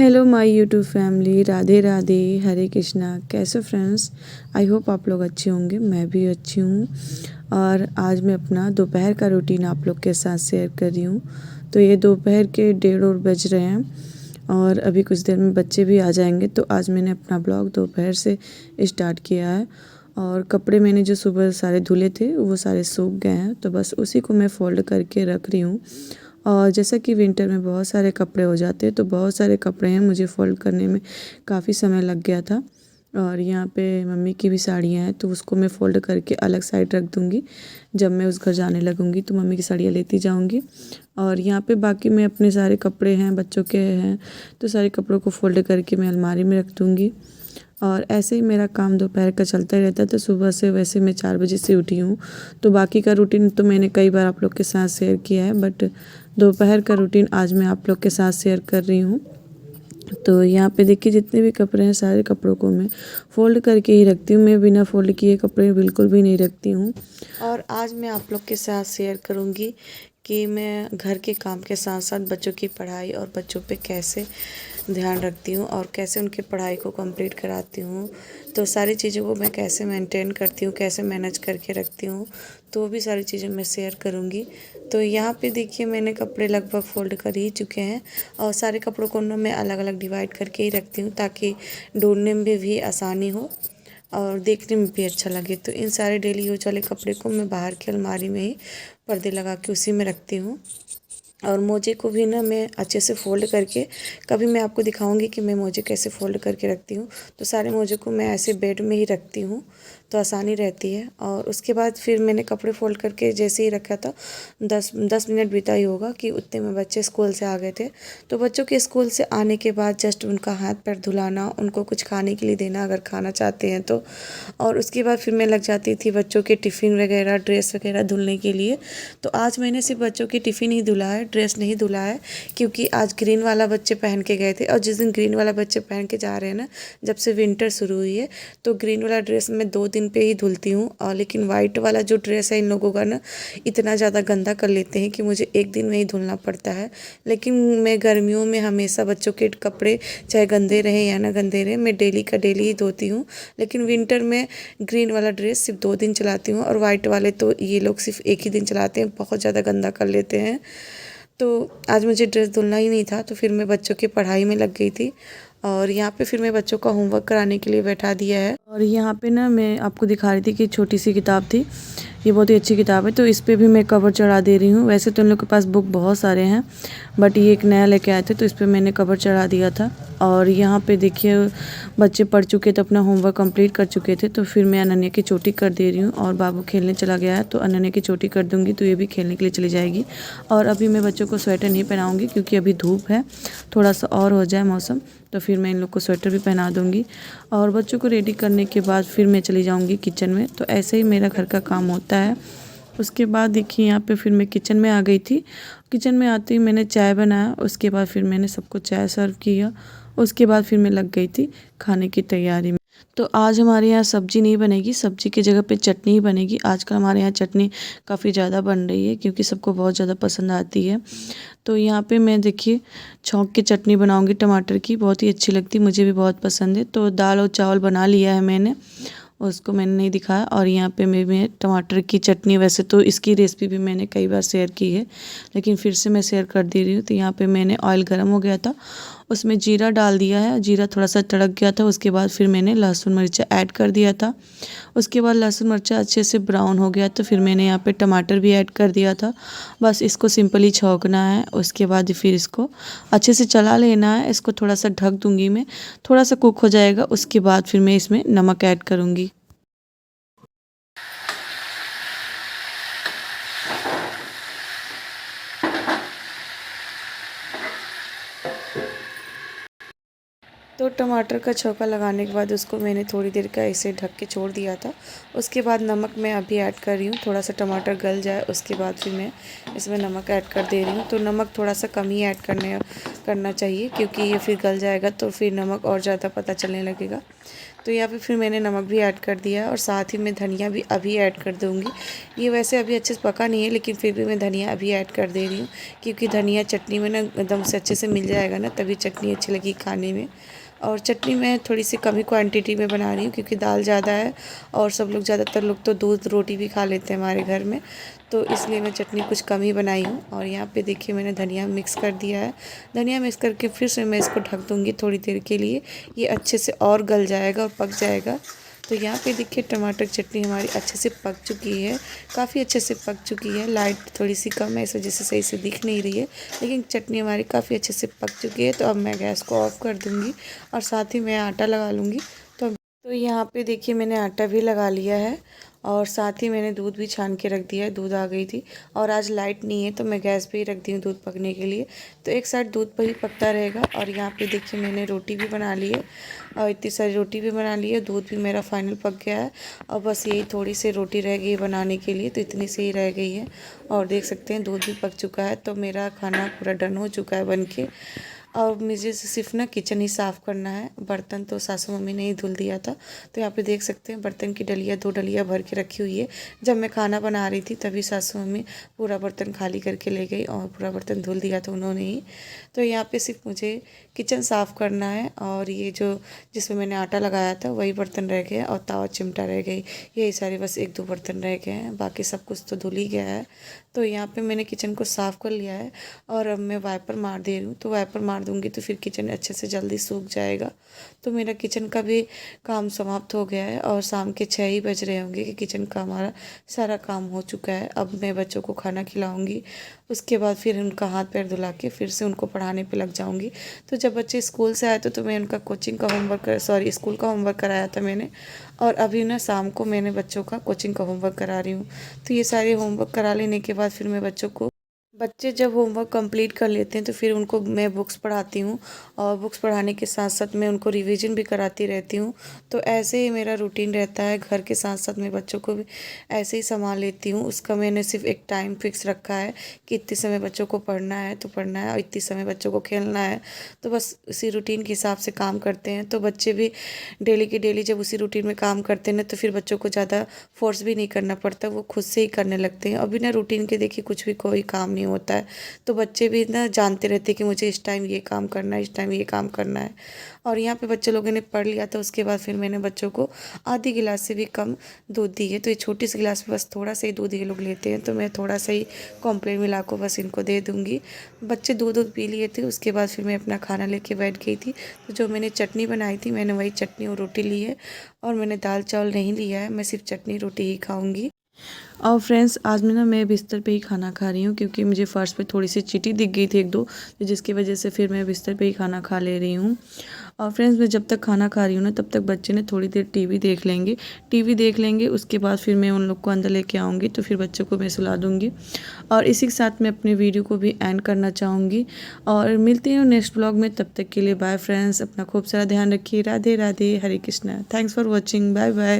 Hello my YouTube family, Radhe Radhe, Hare Krishna. कैसे friends? I hope आप लोग अच्छे होंगे। मैं भी अच्छी हूँ। और आज मैं अपना दोपहर का रूटीन आप लोग के साथ शेयर कर रही हूँ। तो ये दोपहर के 1:30 बज रहे हैं और अभी कुछ देर में बच्चे भी आ जाएंगे। तो आज मैंने अपना ब्लॉग दोपहर से स्टार्ट किया है। और कपड़े मैंने जो सुबह सारे धुले थे वो सारे सूख गए हैं, तो बस उसी को मैं फ़ोल्ड करके रख रही हूँ। और जैसा कि विंटर में बहुत सारे कपड़े हो जाते हैं, तो बहुत सारे कपड़े हैं, मुझे फ़ोल्ड करने में काफ़ी समय लग गया था। और यहाँ पे मम्मी की भी साड़ियाँ हैं, तो उसको मैं फ़ोल्ड करके अलग साइड रख दूँगी। जब मैं उस घर जाने लगूँगी तो मम्मी की साड़ियाँ लेती जाऊँगी। और यहाँ पे बाकी मैं अपने सारे कपड़े हैं, बच्चों के हैं, तो सारे कपड़ों को फ़ोल्ड करके मैं अलमारी में रख दूँगी। और ऐसे ही मेरा काम दोपहर का चलता ही रहता है। तो सुबह से वैसे मैं 4 बजे से उठी हूँ, तो बाकी का रूटीन तो मैंने कई बार आप लोग के साथ शेयर किया है, बट दोपहर का रूटीन आज मैं आप लोग के साथ शेयर कर रही हूँ। तो यहाँ पे देखिए, जितने भी कपड़े हैं सारे कपड़ों को मैं फ़ोल्ड करके ही रखती हूँ। मैं बिना फ़ोल्ड किए कपड़े बिल्कुल भी नहीं रखती हूँ। और आज मैं आप लोग के साथ शेयर करूँगी कि मैं घर के काम के साथ साथ बच्चों की पढ़ाई और बच्चों पे कैसे ध्यान रखती हूँ और कैसे उनकी पढ़ाई को कंप्लीट कराती हूँ। तो सारी चीज़ों को मैं कैसे मेंटेन करती हूँ, कैसे मैनेज करके रखती हूँ, तो वो भी सारी चीज़ें मैं शेयर करूँगी। तो यहाँ पे देखिए, मैंने कपड़े लगभग फ़ोल्ड कर ही चुके हैं और सारे कपड़ों को ना मैं अलग अलग डिवाइड करके ही रखती हूँ, ताकि ढूंढने में भी आसानी हो और देखने में भी अच्छा लगे। तो इन सारे डेली यूज वाले कपड़े को मैं बाहर की अलमारी में ही पर्दे लगा के उसी में रखती हूँ। और मोजे को भी ना मैं अच्छे से फ़ोल्ड करके, कभी मैं आपको दिखाऊंगी कि मैं मोजे कैसे फ़ोल्ड करके रखती हूँ। तो सारे मोजे को मैं ऐसे बेड में ही रखती हूँ, तो आसानी रहती है। और उसके बाद फिर मैंने कपड़े फ़ोल्ड करके जैसे ही रखा था, 10 मिनट बीता ही होगा कि उतने में बच्चे स्कूल से आ गए थे। तो बच्चों के स्कूल से आने के बाद जस्ट उनका हाथ पैर धुलाना, उनको कुछ खाने के लिए देना अगर खाना चाहते हैं तो। और उसके बाद फिर मैं लग जाती थी बच्चों के टिफ़िन वगैरह, ड्रेस वगैरह धुलने के लिए। तो आज मैंने सिर्फ बच्चों की टिफ़िन ही धुला है, ड्रेस नहीं धुला है, क्योंकि आज ग्रीन वाला बच्चे पहन के गए थे। और जिस दिन ग्रीन वाला बच्चे पहन के जा रहे हैं ना, जब से विंटर शुरू हुई है, तो ग्रीन वाला ड्रेस मैं 2 दिन पे ही धुलती हूँ। और लेकिन वाइट वाला जो ड्रेस है इन लोगों का ना, इतना ज़्यादा गंदा कर लेते हैं कि मुझे एक दिन में ही धुलना पड़ता है। लेकिन मैं गर्मियों में हमेशा बच्चों के कपड़े चाहे गंदे रहें या ना गंदे रहें, मैं डेली का डेली ही धोती हूँ। लेकिन विंटर में ग्रीन वाला ड्रेस सिर्फ 2 दिन चलाती हूँ, और वाइट वाले तो ये लोग सिर्फ एक ही दिन चलाते हैं, बहुत ज़्यादा गंदा कर लेते हैं। तो आज मुझे ड्रेस धुलना ही नहीं था, तो फिर मैं बच्चों की पढ़ाई में लग गई थी। और यहाँ पे फिर मैं बच्चों का होमवर्क कराने के लिए बैठा दिया है। और यहाँ पे ना मैं आपको दिखा रही थी कि छोटी सी किताब थी, ये बहुत ही अच्छी किताब है, तो इस पे भी मैं कवर चढ़ा दे रही हूँ। वैसे तो उन लोग के पास बुक बहुत सारे हैं, बट ये एक नया लेके आए थे, तो इस पे मैंने कवर चढ़ा दिया था। और यहाँ पे देखिए, बच्चे पढ़ चुके थे, अपना होमवर्क कंप्लीट कर चुके थे, तो फिर मैं अनन्या की चोटी कर दे रही हूँ। और बाबू खेलने चला गया है, तो अनन्या की चोटी कर दूँगी, तो ये भी खेलने के लिए चली जाएगी। और अभी मैं बच्चों को स्वेटर नहीं पहनाऊँगी, क्योंकि अभी धूप है, थोड़ा सा और हो जाए मौसम तो फिर मैं इन लोग को स्वेटर भी पहना दूँगी। और बच्चों को रेडी करने के बाद फिर मैं चली जाऊँगी किचन में। तो ऐसे ही मेरा घर का काम होता है। उसके बाद देखिए, यहाँ पे फिर मैं किचन में आ गई थी। किचन में आते ही मैंने चाय बनाया, उसके बाद फिर मैंने सबको चाय सर्व किया। उसके बाद फिर मैं लग गई थी खाने की तैयारी में। तो आज हमारे यहाँ सब्जी नहीं बनेगी, सब्जी की जगह पे चटनी ही बनेगी। आजकल हमारे यहाँ चटनी काफ़ी ज़्यादा बन रही है, क्योंकि सबको बहुत ज़्यादा पसंद आती है। तो यहाँ पे मैं देखिए छौंक की चटनी बनाऊँगी टमाटर की, बहुत ही अच्छी लगती है, मुझे भी बहुत पसंद है। तो दाल और चावल बना लिया है मैंने, उसको मैंने नहीं दिखाया। और यहाँ पे मैं टमाटर की चटनी, वैसे तो इसकी रेसिपी भी मैंने कई बार शेयर की है, लेकिन फिर से मैं शेयर कर दे रही हूँ। तो यहाँ पे मैंने ऑयल गर्म हो गया था, उसमें जीरा डाल दिया है, जीरा थोड़ा सा तड़क गया था, उसके बाद फिर मैंने लहसुन मिर्चा ऐड कर दिया था। उसके बाद लहसुन मिर्चा अच्छे से ब्राउन हो गया, तो फिर मैंने यहाँ पे टमाटर भी ऐड कर दिया था। बस इसको सिंपली छौंकना है, उसके बाद फिर इसको अच्छे से चला लेना है। इसको थोड़ा सा ढक दूँगी मैं, थोड़ा सा कुक हो जाएगा, उसके बाद फिर मैं इसमें नमक ऐड करूँगी। तो टमाटर का छौंका लगाने के बाद उसको मैंने थोड़ी देर का ऐसे ढक के छोड़ दिया था। उसके बाद नमक मैं अभी ऐड कर रही हूँ, थोड़ा सा टमाटर गल जाए उसके बाद फिर मैं इसमें नमक ऐड कर दे रही हूँ। तो नमक थोड़ा सा कम ही ऐड करना चाहिए, क्योंकि ये फिर गल जाएगा तो फिर नमक और ज़्यादा पता चलने लगेगा। तो यहाँ पे फिर मैंने नमक भी ऐड कर दिया और साथ ही मैं धनिया भी अभी ऐड कर दूँगी। ये वैसे अभी अच्छे से पका नहीं है, लेकिन फिर भी मैं धनिया अभी ऐड कर दे रही हूँ, क्योंकि धनिया चटनी में ना एकदम से अच्छे से मिल जाएगा ना, तभी चटनी अच्छी लगी खाने में। और चटनी मैं थोड़ी सी कम ही क्वांटिटी में बना रही हूँ, क्योंकि दाल ज़्यादा है और सब लोग ज़्यादातर लोग तो दूध रोटी भी खा लेते हैं हमारे घर में, तो इसलिए मैं चटनी कुछ कम ही बनाई हूँ। और यहाँ पे देखिए मैंने धनिया मिक्स कर दिया है। धनिया मिक्स करके फिर से मैं इसको ढक दूँगी थोड़ी देर के लिए, ये अच्छे से और गल जाएगा और पक जाएगा। तो यहाँ पे देखिए टमाटर चटनी हमारी अच्छे से पक चुकी है, काफ़ी अच्छे से पक चुकी है। लाइट थोड़ी सी कम है, इस वजह से सही से दिख नहीं रही है, लेकिन चटनी हमारी काफ़ी अच्छे से पक चुकी है। तो अब मैं गैस को ऑफ़ कर दूँगी और साथ ही मैं आटा लगा लूँगी। तो यहाँ पे देखिए मैंने आटा भी लगा लिया है और साथ ही मैंने दूध भी छान के रख दिया है। दूध आ गई थी और आज लाइट नहीं है, तो मैं गैस पे ही रख दी हूँ दूध पकने के लिए। तो एक साइड दूध पर ही पकता रहेगा। और यहाँ पे देखिए मैंने रोटी भी बना ली है और इतनी सारी रोटी भी बना ली है। दूध भी मेरा फाइनल पक गया है और बस यही थोड़ी सी रोटी रह गई बनाने के लिए, तो इतनी सी ही रह गई है। और देख सकते हैं दूध भी पक चुका है, तो मेरा खाना पूरा डन हो चुका है बन के। और मुझे सिर्फ ना किचन ही साफ़ करना है। बर्तन तो सासू मम्मी ने ही धुल दिया था। तो यहाँ पे देख सकते हैं बर्तन की डलिया 2 डलिया भर के रखी हुई है। जब मैं खाना बना रही थी तभी सासू मम्मी पूरा बर्तन खाली करके ले गई और पूरा बर्तन धुल दिया था उन्होंने ही। तो यहाँ पे सिर्फ मुझे किचन साफ़ करना है और ये जो जिसमें मैंने आटा लगाया था वही बर्तन रह गया और तवा चिमटा रह गई। यही सारे बस 1-2 बर्तन रह गए हैं, बाकी सब कुछ तो धुल ही गया है। तो यहाँ पे मैंने किचन को साफ़ कर लिया है और अब मैं वाइपर मार दे रही हूँ। तो वाइपर मार दूँगी तो फिर किचन अच्छे से जल्दी सूख जाएगा। तो मेरा किचन का भी काम समाप्त हो गया है और शाम के 6 ही बज रहे होंगे कि किचन का हमारा सारा काम हो चुका है। अब मैं बच्चों को खाना खिलाऊँगी, उसके बाद फिर उनका हाथ पैर धुला के फिर से उनको पढ़ाने पे लग जाऊँगी। तो जब बच्चे स्कूल से आए तो मैं उनका कोचिंग का होमवर्क स्कूल का होमवर्क कराया था मैंने, और अभी ना शाम को मैंने बच्चों का कोचिंग का होमवर्क करा रही हूँ। तो ये सारे होमवर्क करा लेने के बाद फिर मैं बच्चे जब होमवर्क कंप्लीट कर लेते हैं तो फिर उनको मैं बुक्स पढ़ाती हूँ और बुक्स पढ़ाने के साथ साथ मैं उनको रिवीजन भी कराती रहती हूँ। तो ऐसे ही मेरा रूटीन रहता है, घर के साथ साथ मैं बच्चों को भी ऐसे ही संभाल लेती हूँ। उसका मैंने सिर्फ एक टाइम फिक्स रखा है कि इतने समय बच्चों को पढ़ना है तो पढ़ना है और इतने समय बच्चों को खेलना है। तो बस उसी रूटीन के हिसाब से काम करते हैं। तो बच्चे भी डेली के डेली जब उसी रूटीन में काम करते हैं ना, तो फिर बच्चों को ज़्यादा फोर्स भी नहीं करना पड़ता, वो खुद से ही करने लगते हैं। और बिना रूटीन के देखिए कुछ भी कोई काम नहीं होता है। तो बच्चे भी ना जानते रहते हैं कि मुझे इस टाइम ये काम करना है, इस टाइम ये काम करना है। और यहाँ पे बच्चे लोगों ने पढ़ लिया, तो उसके बाद फिर मैंने बच्चों को आधी गिलास से भी कम दूध दी है। तो ये छोटी सी गिलास में बस थोड़ा सा ही दूध ये लोग लेते हैं, तो मैं थोड़ा सा ही कॉम्प्लेन मिला को बस इनको दे दूँगी। बच्चे दूध पी लिए थे, उसके बाद फिर मैं अपना खाना लेके बैठ गई थी। तो जो मैंने चटनी बनाई थी मैंने वही चटनी और रोटी ली है और मैंने दाल चावल नहीं लिया है, मैं सिर्फ चटनी रोटी ही खाऊँगी। और फ्रेंड्स आज मैं बिस्तर पे ही खाना खा रही हूँ, क्योंकि मुझे फ़र्श पे थोड़ी सी चींटी दिख गई थी 1-2, तो जिसकी वजह से फिर मैं बिस्तर पे ही खाना खा ले रही हूँ। और फ्रेंड्स मैं जब तक खाना खा रही हूँ ना, तब तक बच्चे ने थोड़ी देर टीवी देख लेंगे। उसके बाद फिर मैं उन लोग को अंदर लेके आऊँगी, तो फिर बच्चों को मैं सुला दूँगी। और इसी के साथ मैं अपने वीडियो को भी एंड करना चाहूँगी और मिलती हूँ नेक्स्ट ब्लॉग में। तब तक के लिए बाय फ्रेंड्स, अपना खूब सारा ध्यान रखिए। Radhe Radhe, Hare Krishna. Thanks for watching, bye bye.